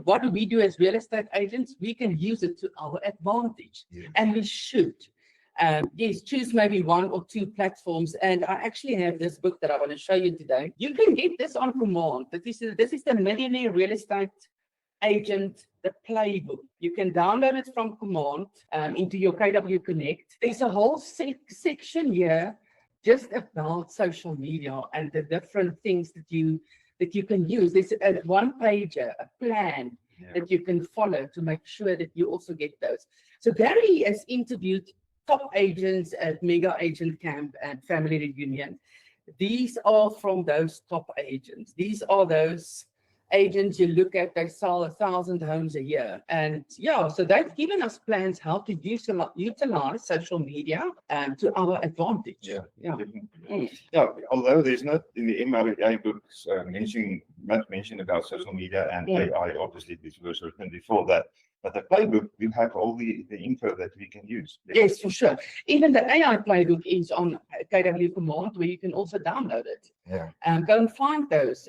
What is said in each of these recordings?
what do we do as real estate agents? We can use it to our advantage, and we should. Yes, choose maybe one or two platforms. And I actually have this book that I want to show you today. You can get this on command. This is the Millionaire Real Estate Agent, the playbook. You can download it from command into your KW Connect. There's a whole section here just about social media and the different things that you can use. There's a one-pager, a plan that you can follow to make sure that you also get those. So Gary has interviewed top agents at Mega Agent Camp and Family Reunion. These are from those top agents. These are those agents you look at, they sell 1,000 homes a year. And yeah, so they've given us plans how to utilize social media to our advantage. Yeah. Although there's not in the MREA books much mention about social media and AI, obviously this was written before that. But the playbook, we have all the info that we can use. Yes, for sure. Even the AI playbook is on KW Command, where you can also download it. Go and find those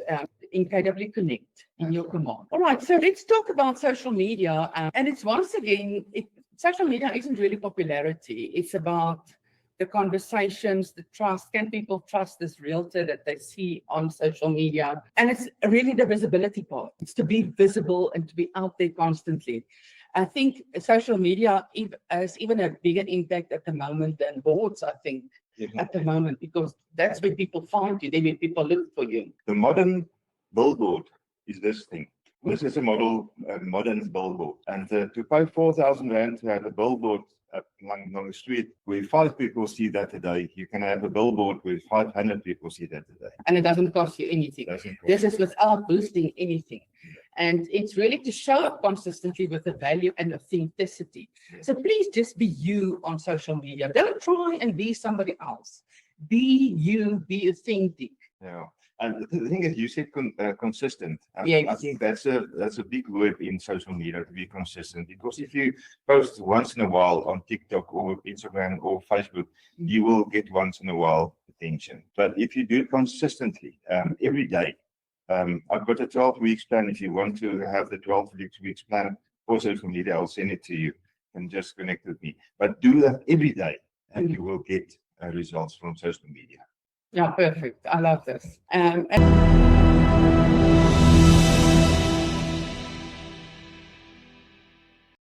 in KW Connect in your command. All right, so let's talk about social media. And it's once again, social media isn't really popularity. It's about the conversations, the trust. Can people trust this realtor that they see on social media? And it's really the visibility part. It's to be visible and to be out there constantly. I think social media has even a bigger impact at the moment than boards, I think, at the moment, because that's where people find you, then when people look for you. The modern billboard is this thing. This is a modern billboard. And to pay 4,000 rand to have a billboard along the street where 5 people see that today, you can have a billboard where 500 people see that today. And it doesn't cost you anything. This is without boosting anything. And it's really to show up consistently with the value and authenticity. So please just be you on social media. Don't try and be somebody else. Be you, be authentic. Yeah. And the thing is, you said consistent. Yeah, I think that's a big word in social media, to be consistent. Because if you post once in a while on TikTok or Instagram or Facebook, you will get once in a while attention. But if you do it consistently, every day, I've got a 12 weeks plan. If you want to have the 12 weeks plan for social media, I'll send it to you and just connect with me. But do that every day, and you will get results from social media. Yeah, perfect. I love this.